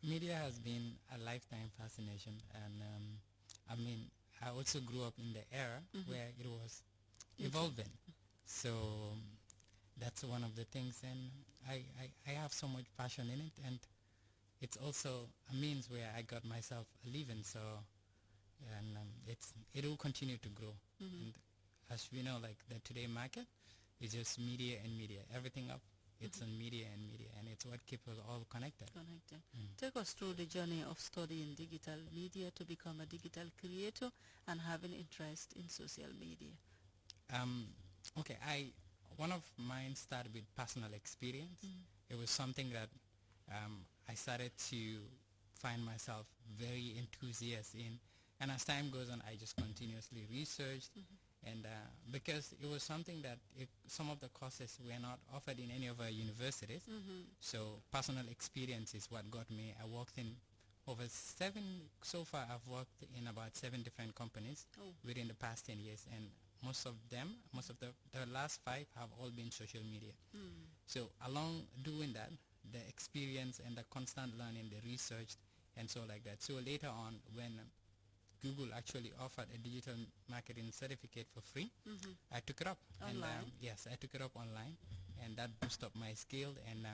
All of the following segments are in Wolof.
Media has been a lifetime fascination, and I mean, I also grew up in the era where it was evolving. So that's one of the things, and I have so much passion in it, and it's also a means where I got myself a living. So, and it will continue to grow. And as we know, like the today market is just media and media, everything up. It's on media and media, and it's what keeps us all connected. Take us through the journey of studying digital media to become a digital creator and having interest in social media. Okay, one of mine started with personal experience. It was something that I started to find myself very enthusiastic in, and as time goes on, I just continuously researched, and because it was something that some of the courses were not offered in any of our universities, so personal experience is what got me. I worked in over so far I've worked in about 7 different companies within the past 10 years, and most of the last 5 have all been social media. So along doing that, the experience and the constant learning, the research and so like that. So later on, when Google actually offered a digital marketing certificate for free, I took it up. Online? And yes, I took it up online, and that boosted up my skill. And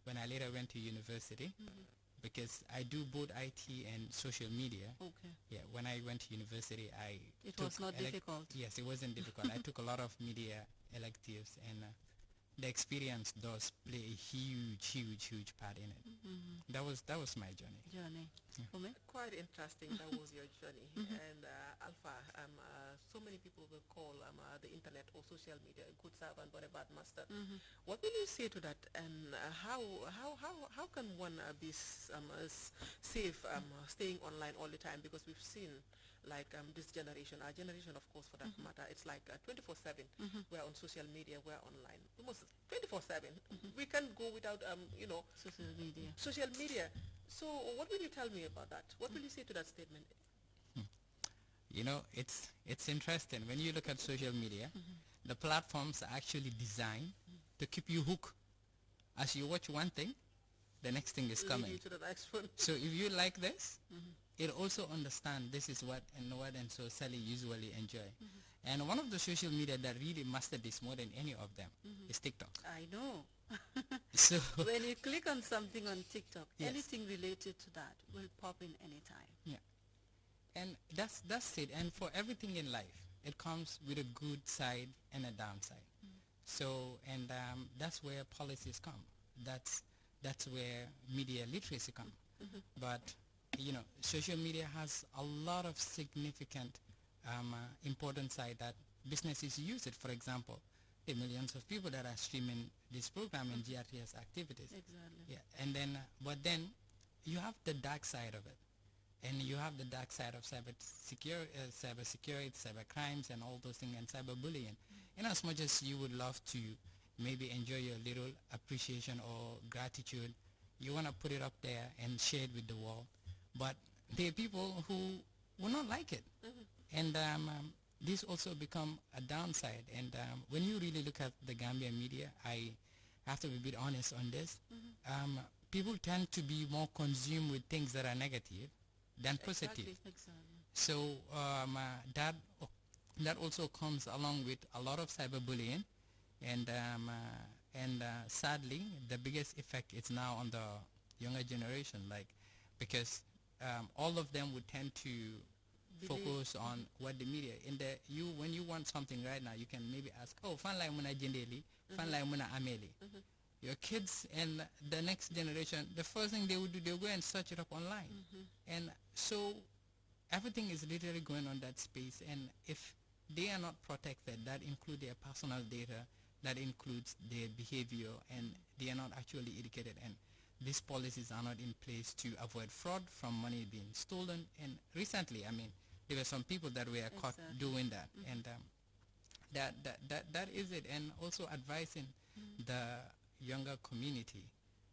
when I later went to university, because I do both IT and social media. Okay. Yeah, when I went to university, it was not difficult. Yes, it wasn't difficult. I took a lot of media electives, and the experience does play a huge part in it. That was my journey. For me? Quite interesting. That was your journey. And Alpha, so many people will call the internet or social media a good servant but a bad master. What will you say to that? And how can one be safe staying online all the time? Because we've seen like this generation, our generation of course for that matter, it's like 24/7. We're on social media, we're online, almost 24/7. We can't go without social media. So what will you tell me about that? What will you say to that statement? You know, it's interesting when you look at social media. The platforms are actually designed to keep you hooked. As you watch one thing, the next thing is coming. Lead you to the next one. So if you like this, it also understand this is what and so Sally usually enjoy. And one of the social media that really mastered this more than any of them is TikTok. I know. So when you click on something on TikTok, yes, anything related to that will pop in anytime. Yeah. And that's it. And for everything in life, it comes with a good side and a downside. So, and that's where policies come. That's where media literacy come. But you know, social media has a lot of significant important side that businesses use it. For example, the millions of people that are streaming this program and GRTS activities. Exactly. Yeah, and then but then you have the dark side of it, and you have the dark side of cybersecurity, cyber crimes, and all those things, and cyberbullying. In as much as you would love to maybe enjoy your little appreciation or gratitude, you want to put it up there and share it with the world. But there are people who will not like it, and this also become a downside. And when you really look at the Gambian media, I have to be a bit honest on this. People tend to be more consumed with things that are negative than positive. Exactly. So that also comes along with a lot of cyberbullying, and sadly, the biggest effect is now on the younger generation, like because all of them would tend to focus on what the media when you want something right now, you can maybe ask, oh, fan lai muna jendeli, fan lai muna ameli. Your kids and the next generation, the first thing they would do, they'll go and search it up online. And so everything is literally going on that space, and if they are not protected, that includes their personal data, that includes their behavior, and they are not actually educated, and these policies are not in place to avoid fraud from money being stolen. And recently, I mean, there were some people that were caught doing that, and that is it. And also advising the younger community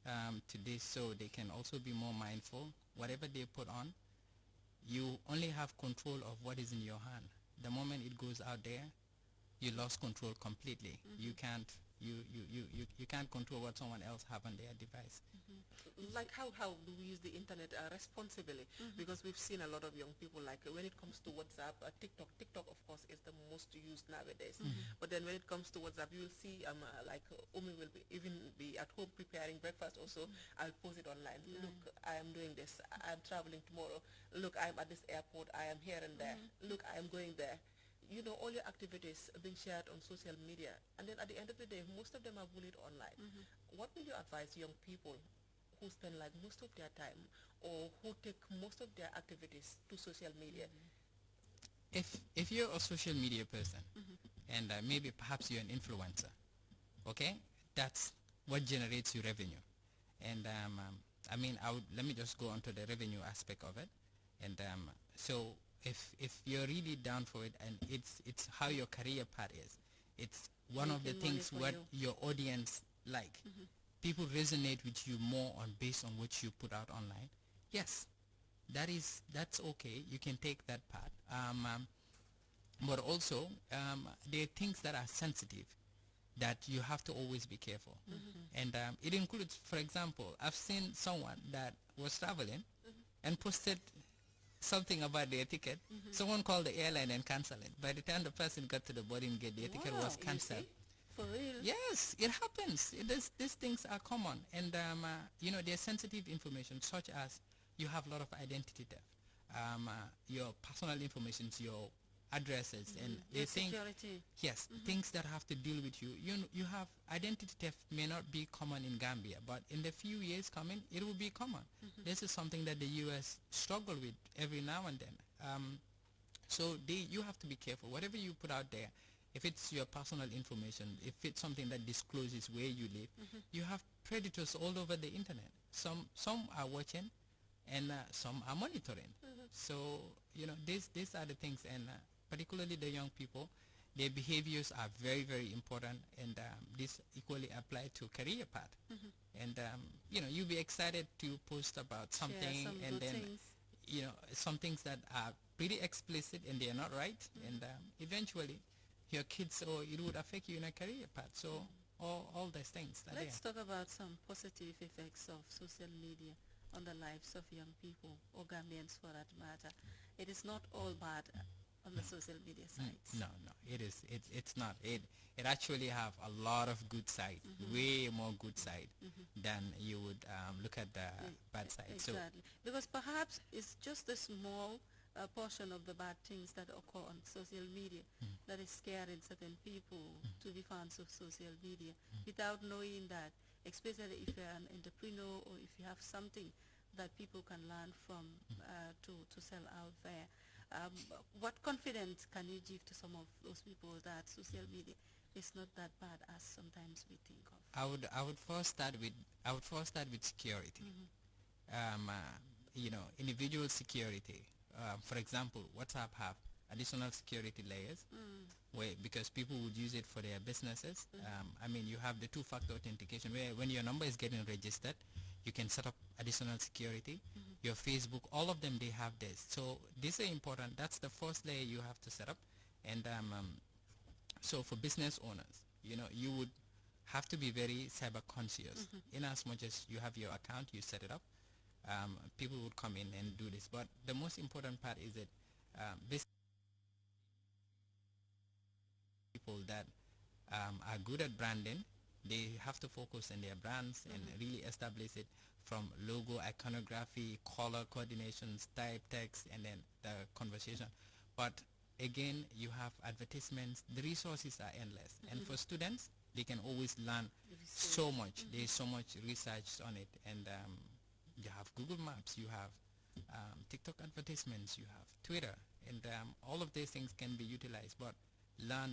to this, so they can also be more mindful. Whatever they put on, you only have control of what is in your hand. The moment it goes out there, you lost control completely. You can't control what someone else have on their device. like how do we use the internet responsibly? Because we've seen a lot of young people, like when it comes to WhatsApp, TikTok of course is the most used nowadays. But then when it comes to WhatsApp, you will see like Umi will even be at home preparing breakfast also. I'll post it online. Look, I am doing this. I'm traveling tomorrow. Look, I'm at this airport. I am here and there. Look, I am going there. You know, all your activities are being shared on social media, and then at the end of the day, most of them are bullied online. What will you advise young people who spend like most of their time or who take most of their activities to social media? If you're a social media person, and maybe perhaps you're an influencer, okay, that's what generates you revenue. And I mean, let me just go on to the revenue aspect of it. And so if you're really down for it, and it's how your career path is, it's one of the things what your audience like. People resonate with you more on based on what you put out online. Yes, that's okay. You can take that part. But also there are things that are sensitive that you have to always be careful. And it includes, for example, I've seen someone that was traveling and posted something about their ticket. Someone called the airline and canceled it. By the time the person got to the boarding gate, their ticket was cancelled. For real? Yes, it happens. These things are common. And, you know, there's sensitive information, such as you have a lot of identity theft. Your personal information, your addresses, and they think, yes, things that have to deal with you. You have identity theft may not be common in Gambia, but in the few years coming, it will be common. This is something that the U.S. struggle with every now and then. So you have to be careful. Whatever you put out there, if it's your personal information, if it's something that discloses where you live, you have predators all over the internet. Some are watching, and some are monitoring. So, you know, these are the things, and particularly the young people, their behaviors are very, very important, and this equally apply to career path. And you know, you'll be excited to post about something, and then you know, some things that are pretty explicit and they are not right, and eventually your kids, or it would affect you in a career path. So all these things. Let's talk about some positive effects of social media on the lives of young people, or Gambians for that matter. It is not all bad on the social media sites. No, it is. It's not. It actually have a lot of good side, way more good side than you would look at the bad side. Exactly, because perhaps it's just a small portion of the bad things that occur on social media that is scaring certain people to be fans of social media without knowing that, especially if you're an entrepreneur or if you have something that people can learn from to sell out there. What confidence can you give to some of those people that social media is not that bad as sometimes we think of? I would first start with security. You know, individual security. For example, WhatsApp have additional security layers, where because people would use it for their businesses. I mean, you have the two-factor authentication, where when your number is getting registered, you can set up additional security. Your Facebook, all of them, they have this. So these are important. That's the first layer you have to set up. And so for business owners, you know, you would have to be very cyber conscious. In as much as you have your account, you set it up. People would come in and do this. But the most important part is that this people that are good at branding, they have to focus on their brands and really establish it from logo, iconography, color coordinations, type, text, and then the conversation. But again, you have advertisements. The resources are endless. And for students, they can always learn so much. There's so much research on it. And you have Google Maps, you have TikTok advertisements, you have Twitter, and all of these things can be utilized. But learn.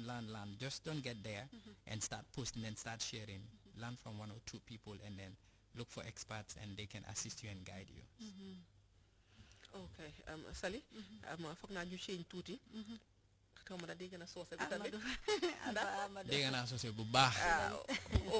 Just don't get there and start posting and start sharing. Learn from one or two people, and then look for experts, and they can assist you and guide you. Okay, Sally, foog naa ñu change tuuti. Xaw ma dégg na soose bi tamit. Dégg naa soose bu baax.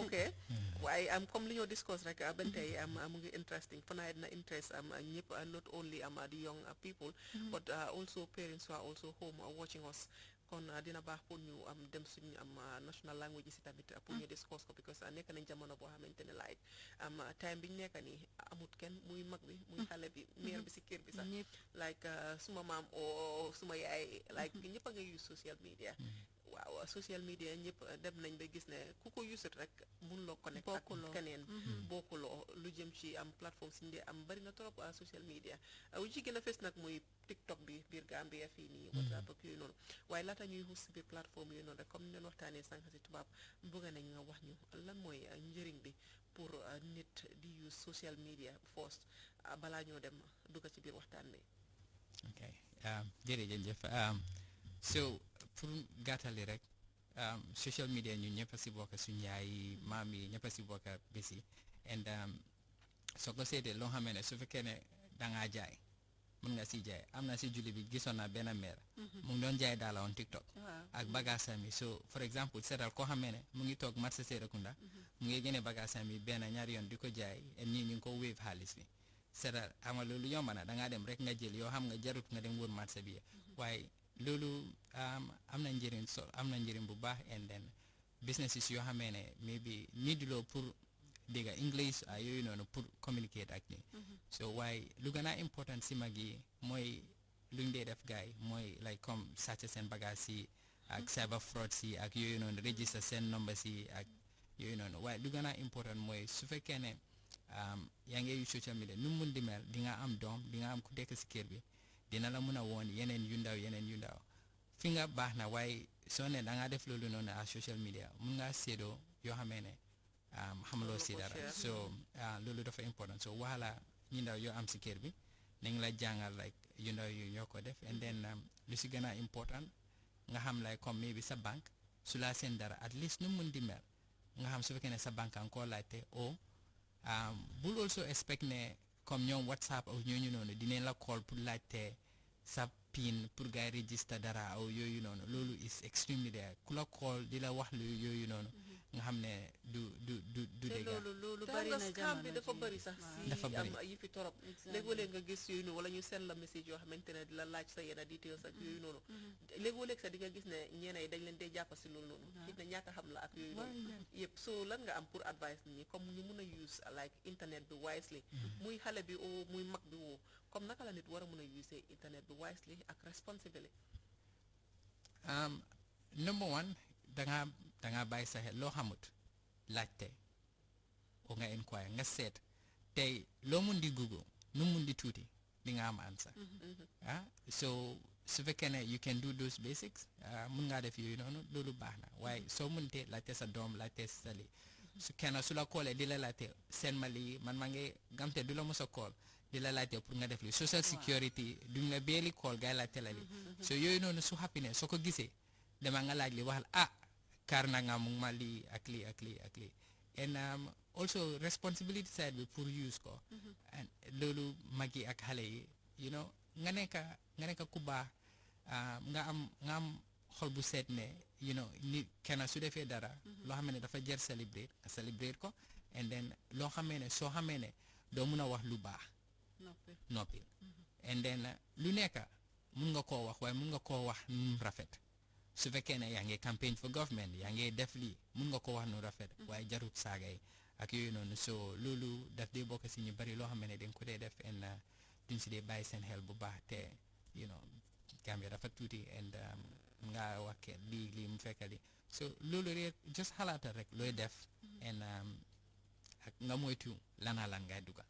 Okay. Waaye comme li ñoo discuss rek ben tey mu ngi interesting fa naa na interest ñëpp, not only the young people but also parents who are also home watching us. kon dina baax pour ñu am dem suñu am national language si tamit pour ñu discuss ko because nekk nañ jamono boo xamante ne like am time bi ñu nekk nii amut kenn muy mag bi muy xale bi meer bi si kër bi sax like suma maam o suma yaay like ñëpp a nga use social media waaw social media ñëpp dem nañ ba gis ne ku ko usut rek mun loo connect ak keneen bokkuloo lu jëm ci am plateforme si ndee am bari na trop social media wu ci gën a fes nag muy TikTok bi biir Gambia fii nii WhatsApp ak yooyu noonu waaye laata ñuy xuus si biir plateforme yooyu noonu rek comme ni leen waxtaanee sànq si tubaab bëgg nañ nga wax ñu lan mooy njëriñ bi pour nit di use social media first balaa ñoo dem dugg ci biir waxtaan bi ok jërëjëf so pour gàttali rek social media ñu ñëpp a si bokk suñu yaay maam yi ñëpp a si bokk bés yi and soo ko seetee loo xam ne su fekkee ne dangaa jaay mën nga si jaay am na si julli bi gisoon naa benn meer mu ngi doon jaay daala on TikTok ak bagaasam yi so for exemple seetal koo xam ne mu ngi toog marché Serekunda mu ngi génne bagaasam yi benn ñaari yoon di ko jaay and ñii ñu ngi ko wéef xaalis bi seetal ama loolu yomb na dangaa dem rek nga jël yoo xam nga jarut nga dem wër marché bi waaye loolu am na njëriñ am na njëriñ bu baax and then businesses yoo xamee ne maybe niiduloo pour dégg English yooyu noonu pour communicate ak ni so waaye lu gën a important si mag yi mooy luñ dee def gaay mooy like comme sàcc seen bagage yi ak cyber fraud si ak yooyu noonu register seen number si ak yooyu noonu waaye lu gën a important mooy su fekkee ne yaa ngi use social media nu mun di mel di nga am doom di nga am ku dekk si kër bi dina la mun a woon yeneen yu ndaw fi nga baax na waaye soo ne da ngaa def loolu noonu à social media mun ngaa séedoo yoo xamee ne xamuloo si dara so loolu dafa important so waxala ñu ndaw yoo am si kër bi nañ la jàngal like yu ndaw yu ñoo ko def and then lu si gën a important nga xam like comme maybe sa banque su laa seen dara at least nu mun di mel nga xam su fekkee ne sa banque encore laajte o bul also expect ne comme ñoom WhatsApp aw ñooñu noonu dinañ la call pour laajte sa pin pour gars yi register dara aw yooyu noonu loolu is extremely rare ku la call di la wax lu yooyu noonu nga xam ne du dégg loolu bari na scam bi dafa bari sax dafa bari am yi fi torop léeg-léeg nga gis yooyu noonu wala ñu send la message yoo xamante ne di la laaj sa yenn details ak yooyu noonu léeg-léeg sax di nga gis ne ñeena yi dañ leen dee jàppa si loolu noonu xit na ñàkk a xam la ak yooyu noonu yëpp so lan nga am pour advice nit ñi comme ñu mun a use like internet bi wisely muy xale bi o muy mag bi woo comme naka la nit war a mun a use internet bi wisely ak responsibly number one dangaa bàyyi sa xel loo xamut laajte o nga inquire nga seet tey loo mun di google nu mun di tuuti di nga am answer so su fekkee ne you can do those basics mun ngaa def yooyu noonu loolu baax na waaye soo munte laajte sa doom laajte sa lii su kenn su la koolee di la laajte seen ma lii man maa ngi gamte du la mos a kool di la laajte pour nga def lii social security duñ la beeli kool gay laajte la lii so yooyu noonu su happiness soo ko gisee dama nga laaj li waxal kaar na nga mu ma lii ak lii ak lii ak lii and also responsibility side bi pour use ko and loolu mag yi ak xale yi you know nga nekk ku baax nga am xol bu seet ne you know nit kenn su defee dara loo xam ne dafa jar celebrate nga celebrate ko and then loo xamee ne soo xamee ne doo mun a wax lu baax noppi and then lu nekk mun nga koo wax waaye mun nga koo wax nu rafet su fekkee ne yaa ngi campaign for government yaa ngi def lii mun nga ko wax nu rafet waaye jarut saaga yi ak yooyu noonu so loolu daf dee bokk si ñu bari loo xam ne dañ ko dee def and duñ si dee bàyyi seen xel bu baax te you know Gambia dafa tuuti and nga wax ke lii mu fekk lii so loolu rek just xalaatal rek looy def and ak nga moytu lan ngay duga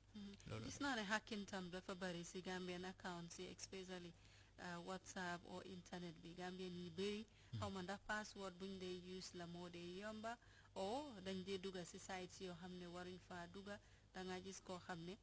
loolu gis naa ne hacking tam dafa bari si Gambian accounts yi especially WhatsApp or internet bi Gambien yi bëri xaw ma ndax password buñ dee use la moo dee yomba o dañ dee dugga si sites yoo xam ne waruñ faa dugga danga gis koo xam ne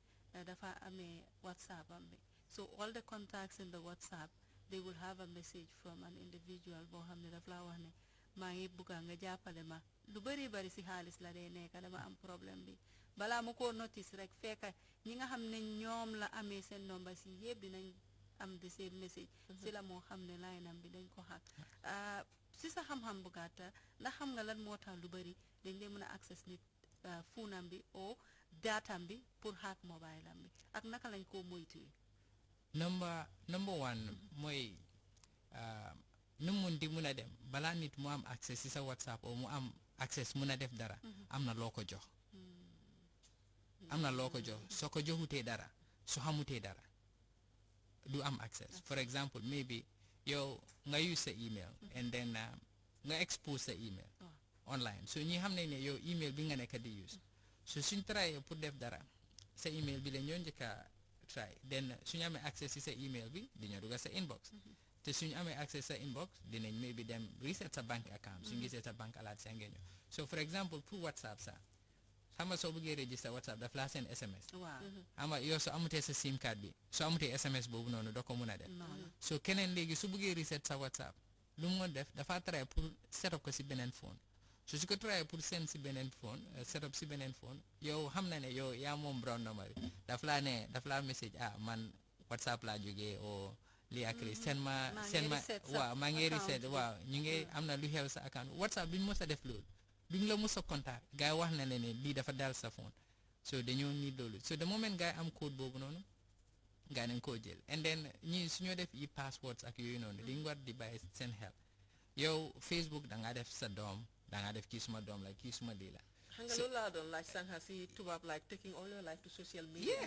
dafa amee WhatsApp am bi so all the contacts in the WhatsApp they will have a message from an individual boo xam ne daf laa wax ne maa ngi bugga nga jàppale ma lu bari si xaalis la dee nekk dama am problème bi balaa mu ko notice rek fekk ñi nga xam ne ñoom la amee seen nomba si yëpp dinañ am the same message si la moo xam ne laynam bi dañ ko xaak si sa xam-xam bu gàtta ndax xam nga lan moo tax lu bari dañ dee mën a access nit fuunam bi o daatam bi pour hack mobile am bi ak naka lañ koo moytuwee number one mooy nu mun di mun a dem balaa nit mu am accès si sa WhatsApp o mu am accès mun a def dara am na loo ko jox am na loo ko jox soo ko joxutee dara su xamutee dara du am access. For example, maybe yow nga use sa email and then nga expose sa email online so ñi xam ne ne yow email bi nga nekk di use so suñ try pour def dara sa email bi la ñoo njëkk a try then suñu amee access si sa email bi dañoo dugg sa inbox te suñu amee access sa inbox dinañ maybe dem reset sa bank account suñu gisee sa bank alert sa ngeen ñëw so for example pour WhatsApp sa xam nga soo bëggee register WhatsApp daf laa seen SMS xam nga yow soo amutee sa sim card bi soo amutee SMS boobu noonu doo ko mun a def so keneen léegi su bëggee reset sa WhatsApp lu mu def dafa try pour set up ko si beneen phone so su ko try pour send si beneen phone set up si beneen phone yow xam na ne yow yaa moom brown number bi daf laa message man WhatsApp laa jógee o lii ak lii seen ma waaw maa ngi reset waaw ñu ngi am na lu xew sa account WhatsApp duñ mos a def loolu duñ la mos a contact gars yi wax na ne lii dafa dal sa phone so dañoo need loolu so the moment gars yi am code boobu noonu gars nañ koo jël and then ñii suñoo def yi passwords ak yooyu noonu dañ war di bàyyi seen xel yow Facebook da ngaa def sa doom da ngaa def kii suma doom la kii suma lii la xam nga loolu laa doon laaj sànq si tubaab like taking all your life to social media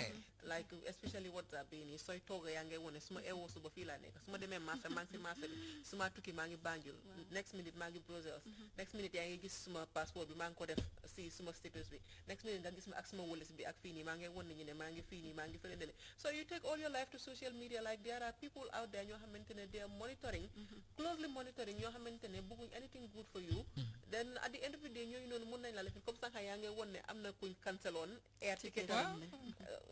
like especially WhatsApp bi nii sooy toog yaa ngi wone su ma eewoo suba fii laa nekk su ma demee marché maa ngi si marché bi su ma tukki maa ngi Banjul next minute maa ngi Brussels next minute yaa ngi gis suma passeport bi maa ngi ko def si suma status bi next minute nga gis ma ak suma wëlis bi ak fii nii maa ngi won nañu ne maa ngi fii nii maa ngi fële dele so you take all your life to social media like there are people out there ñoo xamante ne they are monitoring closely monitoring ñoo xamante ne bëgguñ anything good for you then at the end of the day ñooñu noonu mën nañ la lefin comme sànq yaa ngi won ne am na kuñ cancel on air ticket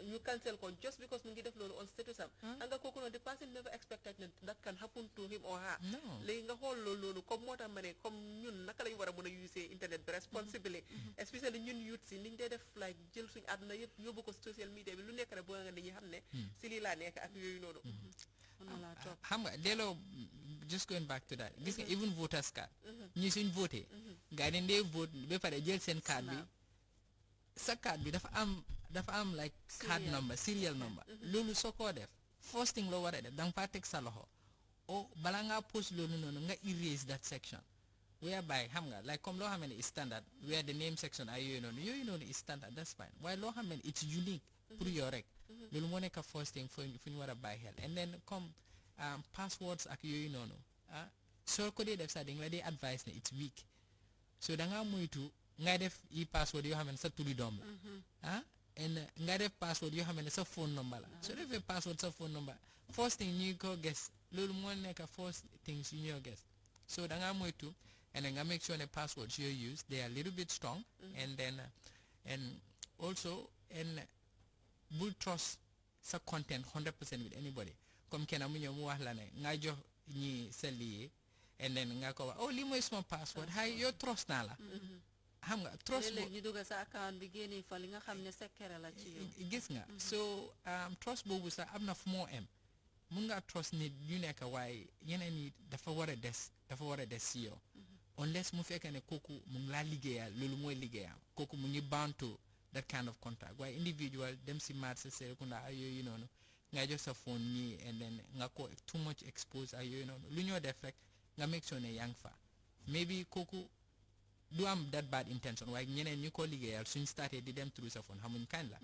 ñu cancel ko just because mu ngi def loolu on status am xam nga kooku noonu the person never expected that that can happen to him or her léegi nga xool loolu comme moo tax ma ne comme ñun naka lañu war a mën a user internet bi responsibly especially ñun youth si niñ dee def like jël suñu àdduna yëpp yóbbu ko social media bi lu nekk rek boo nga nit ñi xam ne si lii laa nekk ak yooyu noonu xam nga delloo just going back to that gis nga even voters card ñi suñ voté gars yi dañ dee vote ba pare jël seen card bi sa card bi dafa am like card number serial number loolu soo koo def first thing loo war a def da nga faa teg sa loxo o balaa ngaa post loolu noonu nga erase that section whereby xam nga like comme loo xam ne is standard where the name section ay yooyu noonu is standard that's fine waaye loo xam ne it's unique pour yow rek loolu moo nekk first thing fu ñu war a bàyyi xel and then comme passwords ak yooyu noonu soo ko dee def sax dañ la dee advice ne it's weak so da ngaa moytu ngay def yi password yoo xam ne sa turi doom la and nga def password yoo xam ne sa phone number la soo defee password sa phone number first thing ñu ko guess loolu moo nekk first things yu ñoo guess so da ngaa moytu and then nga make sure ne passwords you use they are a little bit strong and then and also and bul trust sa content 100% with anybody comme kenn mu ñëw mu wax la ne nga jox ñi sa lii and then nga ko wax oh lii mooy suma password hay yow trust naa la xam nga trust léegi ñu dugg sa account bi génnee fa li nga xam ne secret la ci yow gis nga so trust boobu sax am na fu moo am mun nga trust nit ñu nekk waaye yeneen yi dafa war a des si yow unless mu fekkee ne kooku mu ngi laa liggéeyal loolu mooy liggéeyam kooku mu ngi bound to that kind of contact waaye individual dem si marché Serekunda ay yooyu noonu nga jox sa phone nii and then nga ko too much expose ay yooyu noonu lu ñoo def rek nga make sure ne yaa ngi fa maybe kooku du am that bad intention waaye ñeneen ñu ko liggéeyal suñ starté di dem through sa phone xamuñ kañ la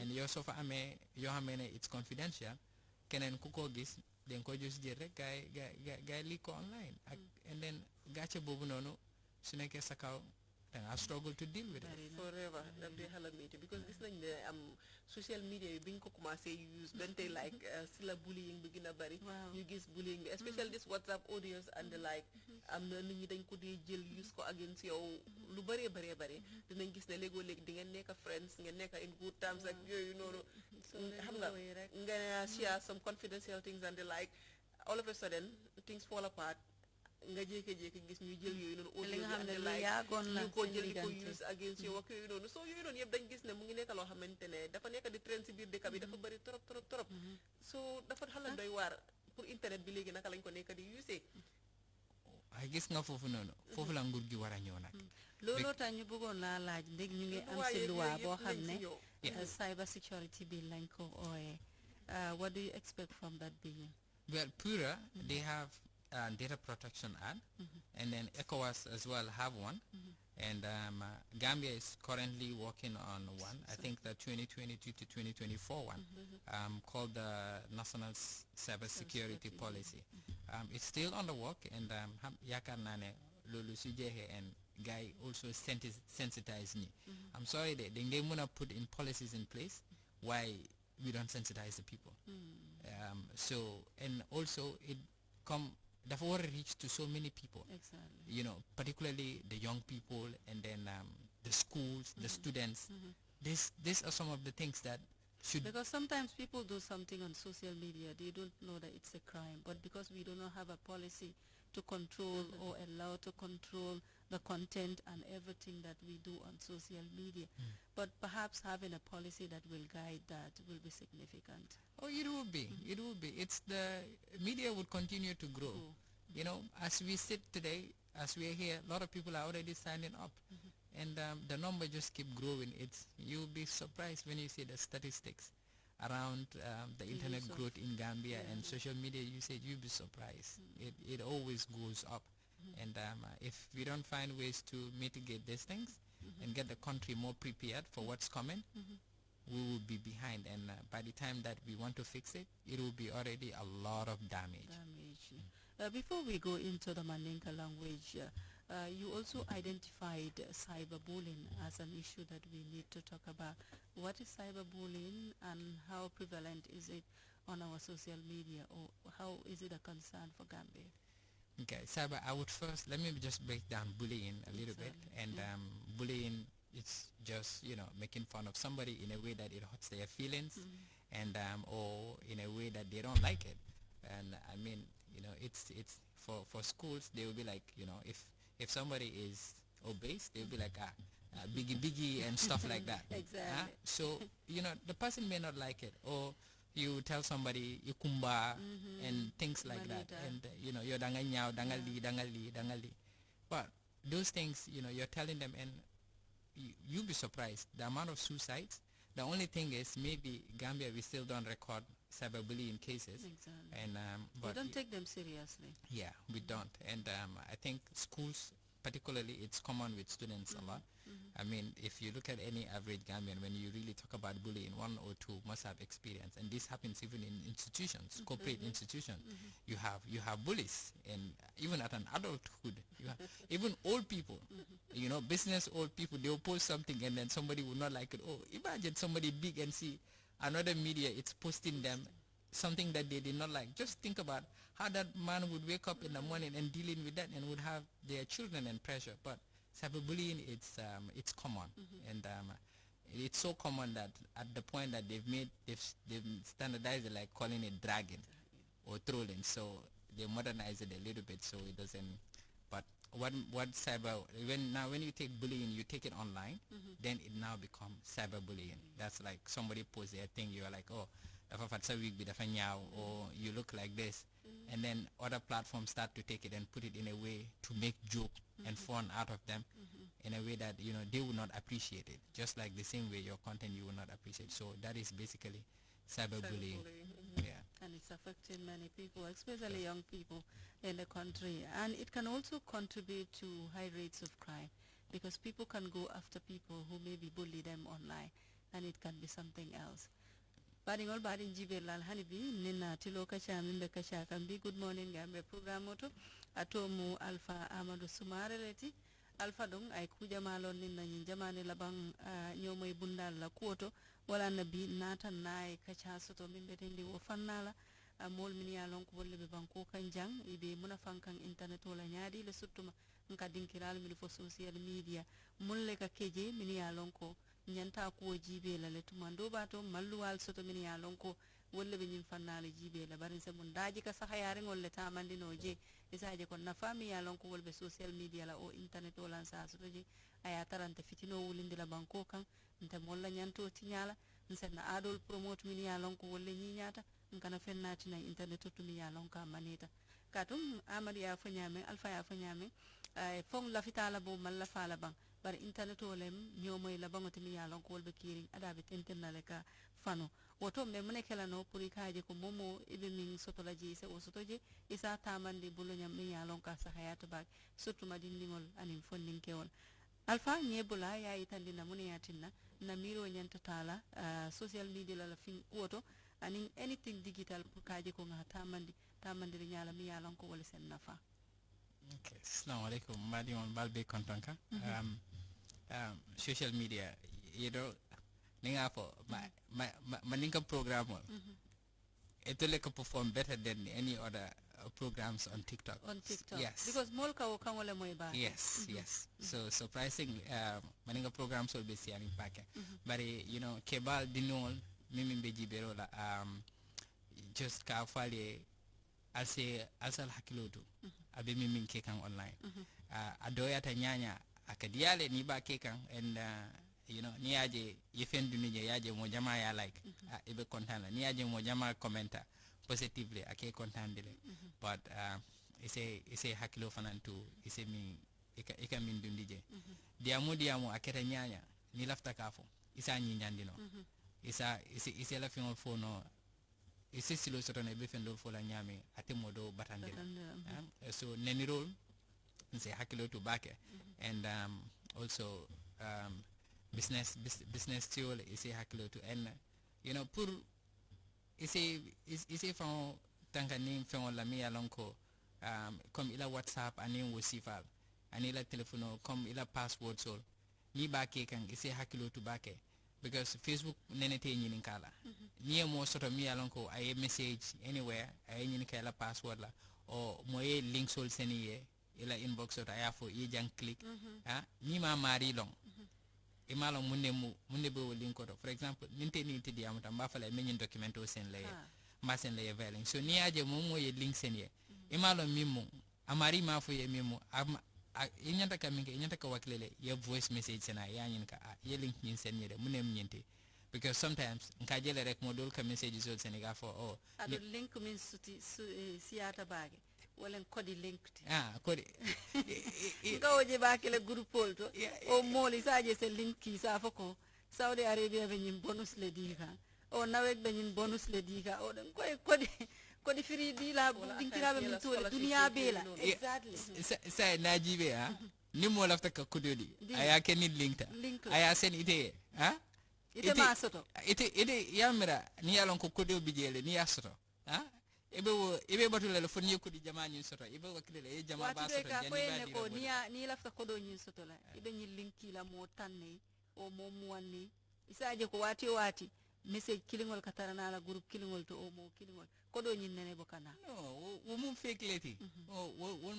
and yow soo fa amee yoo xamee ne it's confidential keneen ku ko gis dañ ko just jël rek gaay lii ko online ak and then gàcce boobu noonu su nekkee sa kaw danga struggle to deal with it forever daf dee xala métti because gis nañ ne am social media bi biñ ko commencé use benn tey like si la bullying bi gën a bari ñu gis bullying bi especially this WhatsApp audios and the like am na nit ñi dañ ko dee jël use ko against yow lu bëree bari dinañ gis ne léegoo léegi di ngeen nekk friends ngeen nekk in good terms ak yooyu noonu xam nga share some confidential things and the like all of a sudden things fall apart nga jékki-jékki gis ñu jël yooyu noonu audio nga xam ne lu like yaagoon la ñu ko jël di ko use against yow ak yooyu noonu soo yooyu noonu yëpp dañ gis ne mu ngi nekk loo xamante ne dafa nekk di trend si biir dëkk bi dafa bëri trop so dafa xala doy waar pour internet bi léegi naka lañ ko nekk di use waaye gis nga foofu noonu foofu la nguur gi war a ñëw nag looloo tax ñu bëggoon laa laaj ndég ñu ngi am si loi boo xam ne cyber security bill lañ ko ooyee what do you expect from that bill well PURA they have Data Protection Act, and then ECOWAS as well have one, and Gambia is currently working on one. I think the 2022 to 2024 one, called the National Cybersecurity Policy. It's still on the work, and yakar nane lolu sujehe and guy also sensitize me. I'm sorry that they wanna put in policies in place why we don't sensitize the people. So, and also it the already reached to so many people. Exactly. You know, particularly the young people, and then the schools, the students. These are some of the things that should. Because sometimes people do something on social media, they don't know that it's a crime, but because we do not have a policy to control or allow to control the content and everything that we do on social media. But perhaps having a policy that will guide that will be significant. Oh, it will be. It will be. It's the media would continue to grow. You know, as we sit today, as we are here, a lot of people are already signing up, and the number just keep growing. You'll be surprised when you see the statistics around the internet growth in Gambia and social media usage. You'll be surprised. It always goes up, and if we don't find ways to mitigate these things and get the country more prepared for what's coming, we will be behind, and by the time that we want to fix it, it will be already a lot of damage. Before we go into the Mandinka language, you also identified cyberbullying as an issue that we need to talk about. What is cyberbullying, and how prevalent is it on our social media, or how is it a concern for Gambia? Okay, cyber, let me just break down bullying a little bit. And bullying, it's just, making fun of somebody in a way that it hurts their feelings, and or in a way that they don't like it. And I mean, it's for schools, they will be like, if somebody is obese, they'll be like, biggie and stuff like that. Exactly. So, the person may not like it, or you tell somebody you kumba and things like that, and you're danganyaw, dangali. But those things, you're telling them, and you'll be surprised the amount of suicides. The only thing is, maybe Gambia, we still don't record cyberbullying cases. Exactly. And but we don't take them seriously. Yeah, we don't. And I think schools, particularly, it's common with students a lot. I mean, if you look at any average Gambian, when you really talk about bullying, one or two must have experience, and this happens even in institutions, corporate institutions. You have bullies, and even at an adulthood, you have even old people. Business old people, they'll post something, and then somebody will not like it. Oh, imagine somebody big and see another media, it's posting them something that they did not like. Just think about how that man would wake up in the morning and dealing with that, and would have their children and pressure. But cyberbullying, it's common, and it's so common that at the point that they've standardized it, like calling it dragging or trolling. So they modernize it a little bit so it doesn't. But what cyber, when you take bullying, you take it online, then it now becomes cyberbullying. That's like somebody posts their thing, you're like, oh, or you look like this, and then other platforms start to take it and put it in a way to make joke and fun out of them, in a way that they will not appreciate it, just like the same way your content you will not appreciate. So that is basically cyberbullying. Yeah. And it's affecting many people, especially young people in the country, and it can also contribute to high rates of crime, because people can go after people who maybe bully them online, and it can be something else. Badingol badin jibelal hanibi nina tilo kacha mimbe kacha kambi. Good morning Gambia program moto atomu Alpha Amadou Sumareh leti Alpha dong ay kuja malon nina njamane labang nyomoy bundal la kuoto wala nabi nata nae kacha soto mimbe tendi wo fannala mol mini alon ko wolle be banko kanjang ibe muna fankan internet wala nyaadi le suttuma nka dinkiral mi fo social media mulle ka keje mini alon ko nyanta ko jibe la le tumando bato malluwal soto min ya lonko wolle be nyim fannale jibe la barin se mun daji ka sahayare ngolle tamandi noje isaje kon na fami ya lonko wolbe social media la o internet wala sa soto je aya tarante fitino wulindi la banko kan nta molla nyanto tinyala nsenna adol promote min ya lonko wolle nyinyata nkana fennati na internet to mi ya lonka manita katum amadi ya fanyame Alpha ya fanyame fong la fitala bo malla fala bang bar internet olem nyomoy la bangote mi yalon ko wolbe kiring adabe tentenale ka fano woto me mune kala no puri kaje ko momo ibe min soto la je se o soto je isa tamande bulo nyam mi yalon ka sa hayata bak surtout madindingol anin fondin kewol alfa nyebula ya itandi na mune yatinna na miro nyanta tala social media la fin woto anin anything digital pour kaje ko nga tamande nyala mi yalon ko wala sen nafa. Okay, assalamu alaikum. Madi on balbe kontanka. Social media, you know, ninga po maninga program. It will perform better than any other programs on TikTok. On TikTok. Yes. Because molka wo kangole moiba. Yes, yes. So surprisingly, maninga programs will be seeing back. But you know, kebal dinol mimi beji berola just ka fale alsal hakilotu abe mimi kekan online. Adoya ta nyanya akadiale ni ba kekan and you know ni aje yefendu ni yaje mo jama ya like ibe content la ni aje mo jama commenta positively ake content dile but ise hakilo fanantu ise mi ika min dundije diamu aketa nyanya ni lafta kafo isa nyi nyandino ise la fin fono ise silo sotone be fen do fola nyami ate modo batandila so neni role ise hakilo to back and also business tool ise hakilo to and you know pour ise fon tangani fon la mi alonko comme ila WhatsApp ani wosifal ani la telefono comme ila password sol ni ba ke kan ise hakilo to back because Facebook nenete nyinin kala ni mo soto mi alonko ay message anywhere ay nyin kala password la o moye link sol seniye ila inbox ota ya fo ye jang click ni ma mari long e malo munne be link ko for example ninte ni tidi amata mba fala men document o sen lay ma sen lay veling so ni aje moye link seniye e malo mimo amari ma fo ye mimo inyanta ka minke inyanta ka waklele ye voice message sena ya nyin ka ye link nyin sen yede munem nyinte because sometimes nka jele rek modol ka message so senegal for ado link min siata bage wala kodi link kodi ngawoje bakele groupe polto o moli saje se link ki sa foko Saudi Arabia be nyim bonus le dika o nawek be nyim bonus le dika o den koy kodi firi di la dinkirabe min to dunia bela exactly sa najibe ni mo lafta ka kododi aya ken link ta aya sen ite ite masoto ite yamira ni yalon ko kodo bijele ni yasoto ibe batule fon yekudi jamani soto ibe wakile e jama ba soto jani ba ko ni lafta kodo nyin soto la ibe nyi linki la mo tanne o mo muwanni isaje ko wati message kilingol katarana la groupe kilingol to o mo kilingol kodo nyin nene bokana no wo mum fake leti won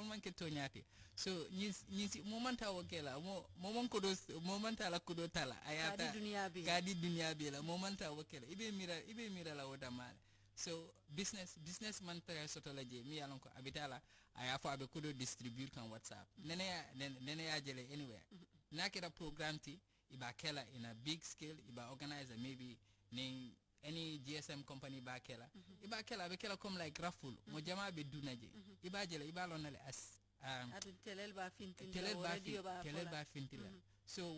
manke to nyati so ni momenta wakela momenta la kodo tala ayata kadi dunia bi la momenta wakela ibe mira la wodama so business man tara soto la je mi yalon ko abitala aya fa be kodo distribute kan WhatsApp nene ya jele anywhere nakira program ti iba kela in a big scale iba organizer maybe ning any GSM company ba kela iba kela be kela comme like raffle mo jama be dunaje iba jele iba lonale as telel ba fintila so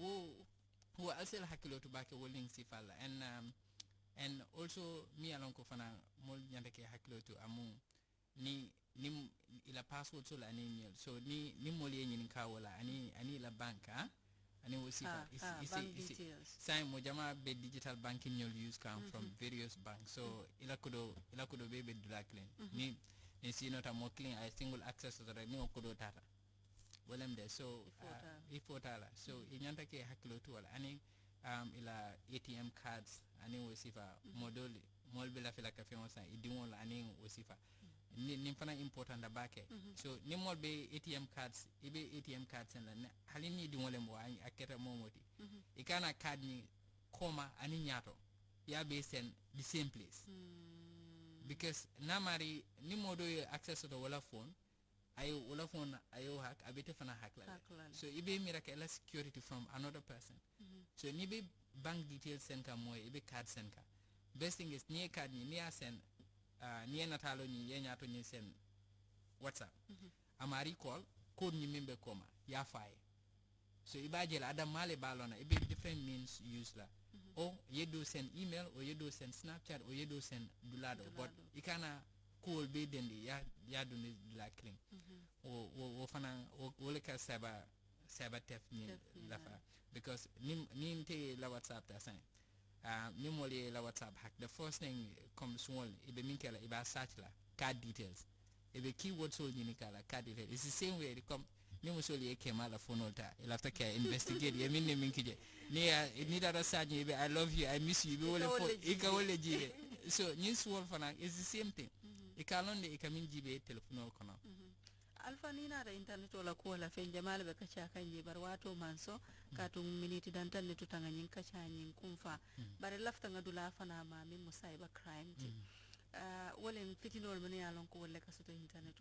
wo asel hakilo to ba ke woling sifala and also mi alon ko fana mol nyande ke hakilo to amu ni ila password so la ni so ni mol yenyin ka wala ani la bank ani wosifa sign mo jama be digital banking you'll use come from various banks so ila kodo be dula clean ni sinota mo clean a single access to the ni kodo tata wolem de so ifotala so inyanta ke hakilo to wala ani ila ATM cards ani wosifa modoli molbe la fela ka fensa idimol ani wosifa ni fana important da bake so ni molbe ATM cards ibe ATM cards en halini dimole mo ani aketa momoti ikana card ni koma ani nyato ya be sen the same place because namari ni modo access to wala phone ayo hack abete fana hack la so ibe miracle la security from another person so ni be bank details sen ka moy ibe card sen ka best thing is ni card ni asen ni natalo ni yenyato ni sen WhatsApp amari call code ni membe koma ya fay so ibaje la adam male balona ibe different means use la or you do send email, or you do send Snapchat, or you do send dulado. But you kinda cool be dendi ya do ni duladling. O fana o leka cyber theft ni lafa, because ni te la WhatsApp ta sign. Ni mole la WhatsApp hack. The first thing comes one ibe minkela iba search la card details. Ibe keyword so ni kala card details. It's the same way it come. Ni musoli e kema la phone alta. Il after care investigate. Ye minne minkije. Ni da search ni ibe I love you, I miss you. Ibe wole phone. Ika wole jibe. So ni swol fana is the same thing. Ika londe ika min jibe telephone kono. Alfa ni na da internet wala ko la fen jamal be kacha kanje bar wato manso katum minute dan tan ne tutanga nyin kacha nyin kumfa bare lafta ngadula fana ma min cyber crime ti wolen fitinol men yalon ko wolle kasuto internet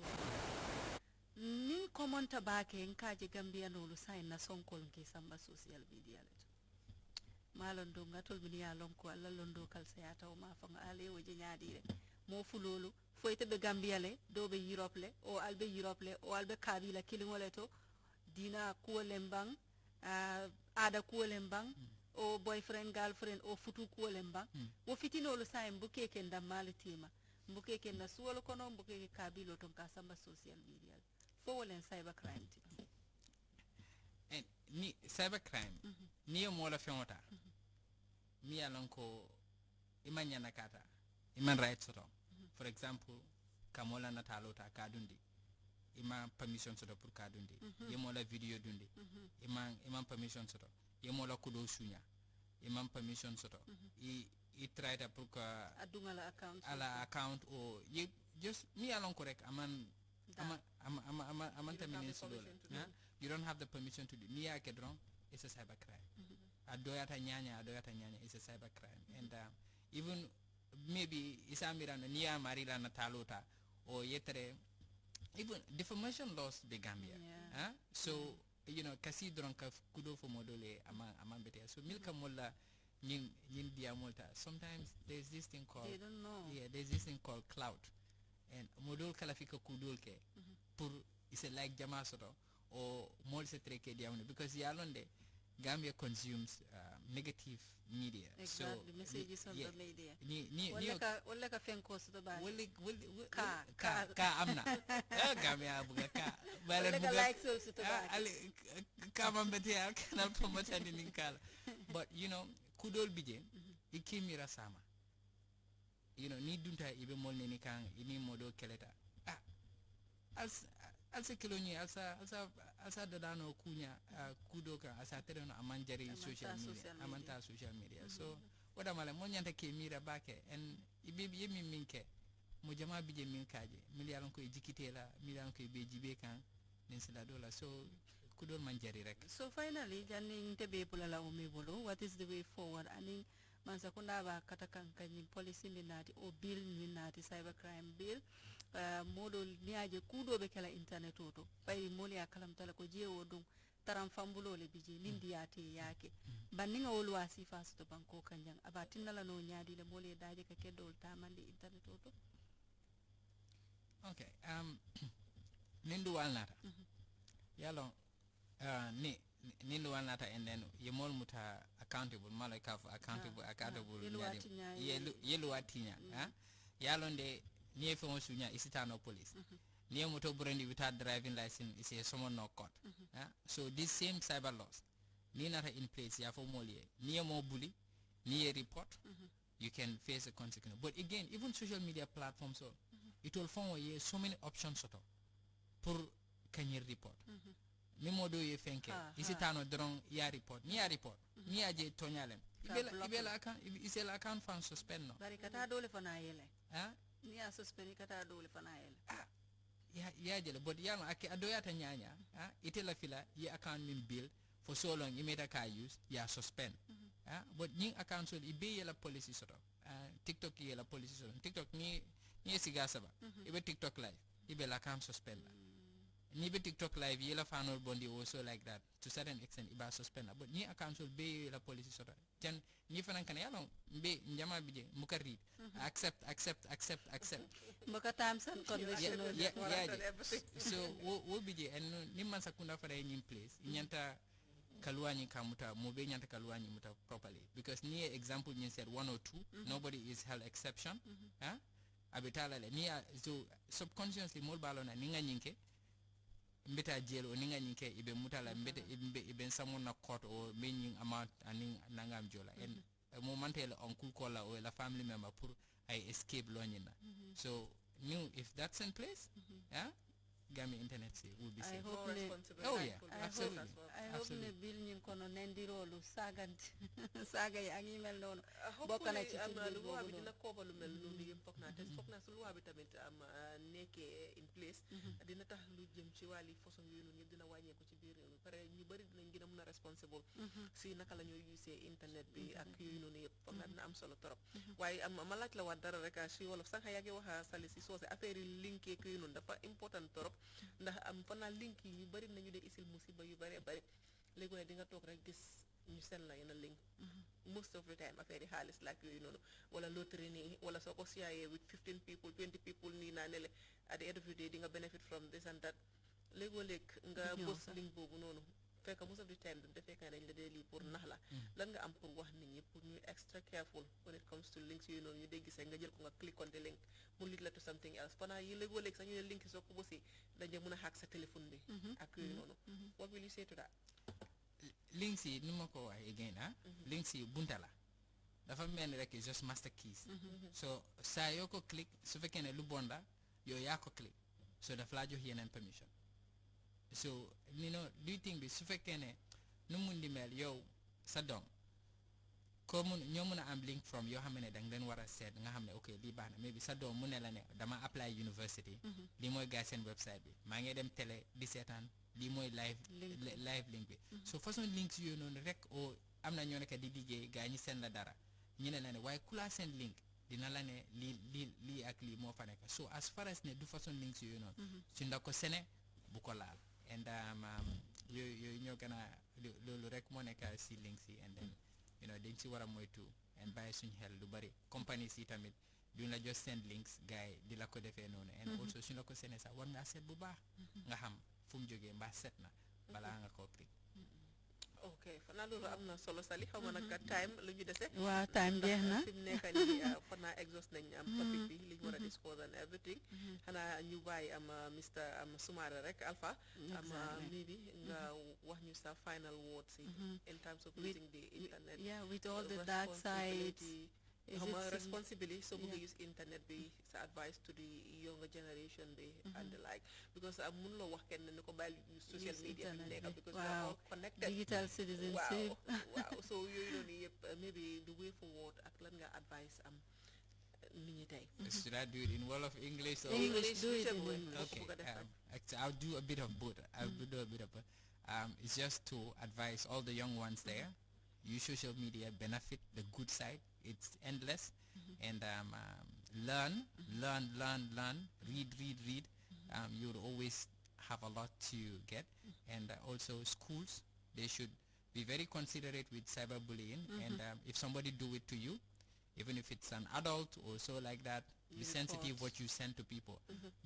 nin komonta baake en kaaje Gambia no lu sign na sonkol ke samba social media let malon do ngatol min yalon ko alla londo kal sayata o ma fa ale woje nyaadire mo fulolu foyte be Gambia le do be Europe le o albe Europe le o albe kabila kilingole to dina kuolembang ada kuolembang o boyfriend girlfriend o futu kuolembang wo fitinolu say mbuke ken da malitima mbuke ken na suwol kono mbuke kabilo ton ka samba social media fo wolen cyber crime ti and ni cyber crime ni mo la fenota mi yalon ko imanya nakata iman right soto. For example, kamola natalota kadundi ima permission soto pour kadundi yemola video dundi ima permission soto yemola kudo sunya ima permission soto I try to pour ka adungala account account or you just me alone correct aman terminate you don't have the permission to do me ake wrong. It's a cyber crime. Adoyata nyanya is a cyber crime. And even maybe isamira niya marila natalota or yetere even defamation laws the Gambia. So you know kasi dronka kudo for modole amang bete. So milka mola nin dia multa. Sometimes there's this thing called they don't know. Yeah, there's this thing called clout. And modol kalafika kudul ke pour is like jama soto or mol se treke diamne because yalonde Gambia consumes negative media. Exactly. So the messages on the media. Ni wala ka fenko so ba. Ka amna. Gambia buga ka. Wala ka like so ba. Ka mambete al kanal promote ni kala. But you know kudol bije ikimira sama. You know ni dunta ibe molne ni kan ini modo keleta. Alsa kiloni alsa dadano kunya kudo kan asa tereno amanjari social media amanta social media so wada mala mo nyanta ke mira bake en ibe yemi minke mo jama bije min kaje mi yalon ko jikitela mi yalon ko be jibe kan nin sila dola so kudol manjari rek. So finally janning tebe pulala umi bolo what is the way forward aning mansa kunda ba katakan kanyin policy minati o bill minati cyber crime bill modol niaje kudo be kala internet oto bay moli akalam tala ko jewo dum taram fambulo le biji lindiate yake banninga wol wasi fasto banko kanjang abatinna la no nyaadi le moli daje ka kedol tamande internet oto. Okay, nindu walnata yalo nindu walnata and then yemol muta accountable malaka accountable yelu atinya yalonde ni fe sunya isitano police ni moto brandi without driving license is someone no court so this same cyber laws ni nata in place ya for molie ni mo bully ni report you can face a consequence. But again even social media platforms so it will form so many options soto pour kany report ni modo ye fenke isitano drong ya report ni aje tonyalem ibela account fan suspend no bari kata dole fana yele ni a suspend kata dole fana yele ya jele but yalo ake adoyata nyanya itela fila ye account min bill for so long imeta ka use ya suspend but ni account so ibe yela policy soto TikTok yela policy soto TikTok ni sigasa ba ibe TikTok live ibe la account suspend ni be TikTok live yela fanol bondi also like that to certain extent iba suspend but ni account so be la policy soto jan ni fanan kan yalo be njama bije mukarrid accept maka terms and conditions so wo bije and ni man sakunda fara in place nyanta kaluani kamuta mobe nyanta kaluani muta properly, because near example you said 1 or 2 nobody is held exception huh abitala le niya, so subconsciously mol balona ninga nyinke mbeta jail o ninga nyinke ibe mutala mbeta ibe someone na court or meaning amount aning nangam jola and moment el uncle kola or la family member pour I escape loñina. So new if that's in place yeah Gambia internet will be safe. Oh yeah, absolutely. I hope ne bill ñu kono nendirolu sagant saga ya ngi mel non bokk na ci loi bi dina cover lu mel noonu yëpp foog naa te foog naa su loi bi tamit am nekkee in place dina tax lu jëm ci wàlli façon yooyu noonu yëpp dina wàññeeku ci biir réew mi pare ñu bëri dinañ gën a mën a responsible si naka la ñooy usee internet bi ak yooyu noonu yëpp foog naa dina am solo trop waaye ma laaj la waat dara rek si wolof sànq yaa ngi wax Sali si soose affaire yi linkee yooyu noonu dafa important trop ndax am fa naa link yi ñu bëri nañu dee isil musiba yu bëree bëri léegi ne di nga toog rek gis ñu seen la yenn link most of the time affaire yi xaalis like yooyu noonu wala loterie nii wala soo ko siyaayee with 15 people 20 people nii naa ne le at the end of the day di nga benefit from this and that léegoo-léeg nga bës link boobu noonu fekk most of the time dafay fekk dañ la dee lii pour nax la lan nga am pour wax nit ñi pour ñu extra careful when it comes to links yooyu noonu ñu dee gisee nga jël ko nga click on the link mu lead la to something else pendant yi léegoo-léeg sax ñu ne link soo ko bësee dañ mën a hack sa téléphone bi ak yooyu noonu what will you say to that links yi nu ma ko wax again links yi bunta la dafa mel ni rek just master keys so saa yoo ko click su fekkee ne lu bon la yow yaa ko click so daf laa jox yeneen permission so you know do you think bi su fekkee ne nu mun di mel yow sa doom ko mun ñoo mun a am link from yoo xam ne da nga leen war a seet nga xam ne ok lii baax na mais bi sa doom mu ne la ne dama apply university lii mooy gaay seen website bi maa ngi dem télé di seetaan lii mooy live link bi so façon links yooyu noonu rek o am na ñoo nekk di liggéey gaa ñi seen la dara ñu ne la ne waaye ku laa seen link dina la ne lii ak lii moo fa nekk so as far as ne du façon links yooyu noonu su nda ko sene bu ko laal and yooyu ñoo gën a loolu rek moo nekk si links yi and then you know dañ si war a moytu and bàyyi suñu xel lu bari compagnie si tamit duñ la jox seen links gars yi di la ko defee noonu and also suñ la ko sene sax war ngaa seet bu baax nga xam fu mu jógee mbaa set na balaa nga koo click ok fanaa loolu am na solo Sali xaw ma nag time lu ñu dese waaw time jeex na fi mu nekk nii fanaa exhaust nañ am topic bi li ñu war a discuss and everything xanaa ñu bàyyi am Mr. Sumareh rek Alpha maybe nga wax ñu sa final words in terms of using the internet with all the dark sides responsibility so bëgg use internet bi sa advice to the younger generation bi and the like because mun loo wax kenn ni ko bàyyi social media bi nekk because we are all connected digital citizenship waaw so yooyu noonu yëpp maybe the way forward ak lan nga advice am nit ñi tey should I do it in Wolof English or English do it in English okay I'll do a bit of both it's just to advise all the young ones there use social media benefit the good side it's endless and learn read you'll always have a lot to get and also schools they should be very considerate with cyberbullying and if somebody do it to you even if it's an adult or so like that be sensitive what you send to people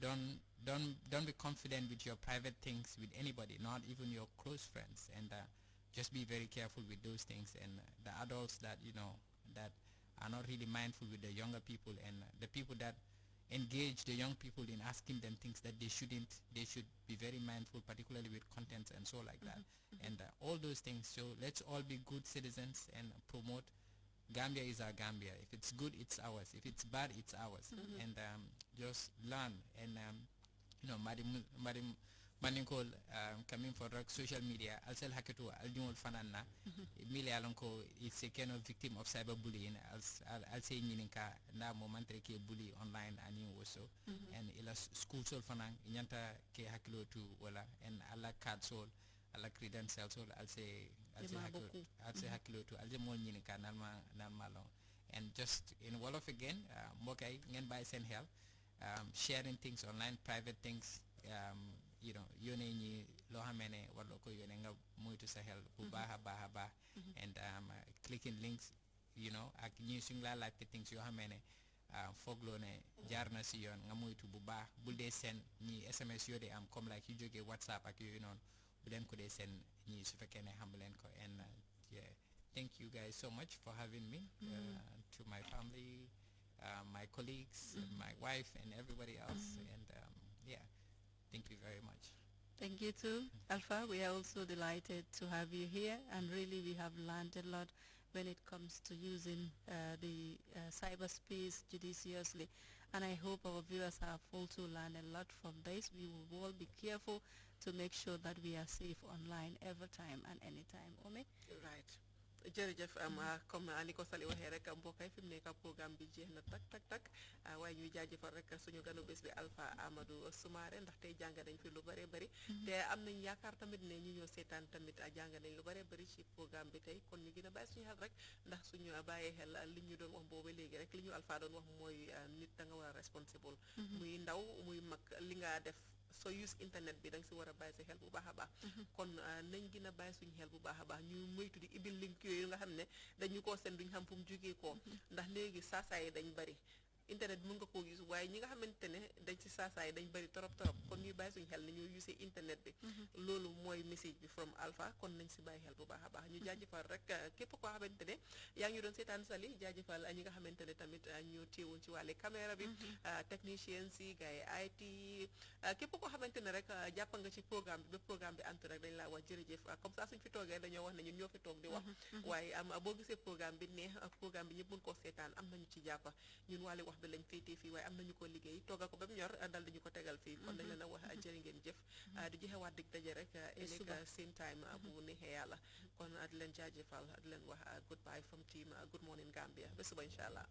don't be confident with your private things with anybody not even your close friends and just be very careful with those things and the adults that you know that are not really mindful with the younger people and the people that engage the young people in asking them things that they shouldn't they should be very mindful particularly with contents and so like that and all those things so let's all be good citizens and promote Gambia is our Gambia if it's good it's ours if it's bad it's ours and just learn and you know manikol coming for social media alsel haketo aldimol fananna mili alonko is a kind of victim of cyberbullying I'll say nyininka na momentre ke bully online ani also and ila school sol fanan nyanta ke hakilo to wala and ala card sol ala credentials sol I'll say hakilo to alje mol nyininka nalma long and just in Wolof again mbokay ngeen bàyyi seen xel sharing things online private things you know yónnee ñi loo xamee ne war la ko yónnee nga moytu sa xel bu baax a baax and clicking links you know ak ñi suñ laa laajte things yoo xamee ne foogloo ne jaar na si yoon nga moytu bu baax bul dee seen ñi SMS yoo dee am comme like yu jógee WhatsApp ak yooyu noonu bu leen ko dee seen ñii su fekkee ne xamu leen ko and yeah thank you guys so much for having me to my family my colleagues my wife and everybody else and yeah thank you very much. Thank you too, Alpha. We are also delighted to have you here, and really we have learned a lot when it comes to using the cyberspace judiciously. And I hope our viewers have also learned a lot from this. We will all be careful to make sure that we are safe online every time and anytime. Ome? Right. jërëjëf comme ni ko Sali waxee rek mbokkay fi mu nekk programme bi jeex na tak waaye ñuy jaajëfal rek suñu ganu bés bi Alpha Amadou Sumareh ndax tey jàng nañ fi lu bëree bëri te am nañ yaakaar tamit ne ñu ñoo seetaan tamit jàng nañ lu bëree bëri ci programme bi tey kon ñu gën a bàyyi suñu xel rek ndax suñu bàyyee xel li ñu doon wax boobu léegi rek li ñu Alpha doon wax mooy nit da nga war a responsible muy ndaw muy mag li nga def soo use internet bi da nga si war a bàyyi sa xel bu baax a baax kon nañ gën a bàyyi suñu xel bu baax a baax ñu moytu di ibil link yooyu nga xam ne dañu koo seen duñ xam fu mu jógee koo ndax léegi saasaay dañ bari internet bi mën nga koo use waaye ñi nga xamante ne dañ si saasaay dañ bari torop kon ñuy bàyyi suñu xel ne ñoo use internet bi loolu mooy message bi from Alpha kon nañ si bàyyi xel bu baax a baax ñu jaajëfal rek képp koo xamante ne yaa ngi doon seetaan Sali jaajëfal ñi nga xamante ne tamit ñoo téewoon ci wàllu caméra bi techniciens yi gars yi IT képp koo xamante ne rek jàpp nga ci programme bi ba programme bi antu rek dañ laa wax jërëjëf comme ça suñ fi toogee dañoo wax ne ñun ñoo fi toog di wax waaye boo gisee programme bi neex programme bi ñëpp mën koo seetaan am nañu ci jàppa ñun wàllu wax bi lañ féetee fii waaye am nañu ko liggéey tooga ko ba mu ñor dal dañu ko tegal fii kon dañ leen a wax jërë ngeen jëf di joxewaat dig daje rek ëllëg same time bu neexee yàlla kon di leen jaajëfal di leen wax goodbye from team Good Morning Gambia ba suba incha allah